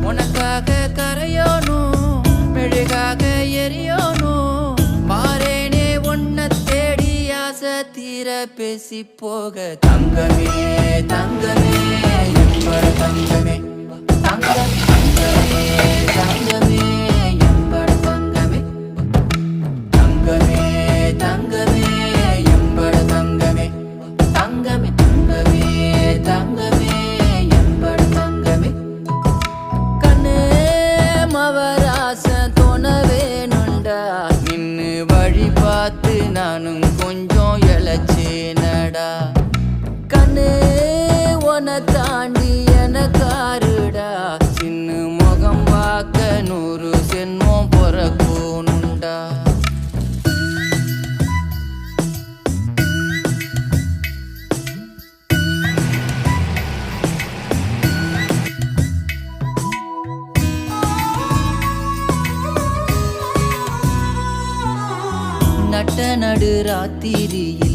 உனக்காக கரையோனும் மெழுகாக எரியோனும் மாறேனே உன்னை தேடி ஆசை தீர பேசி போக தங்கமே தங்கமே என்பட தங்கமே தங்கமே தங்கமே என்பட தங்கமே தங்கமே தங்கமே என்பட தங்கமே தங்கமே தங்கமே தங்கமே என்பட தங்கமே கண்ணே மவராச தோணவேனுண்டா நின்னு வழி பார்த்து நானும் கொஞ்சம் இழைச்சேனடா கண்ணே உன தாண்டி எனக்காருடா சின்ன முகம் பார்க்க 100 சென்மம் பொறக்கோனுண்டா நட்ட நடு ராத்திரியில்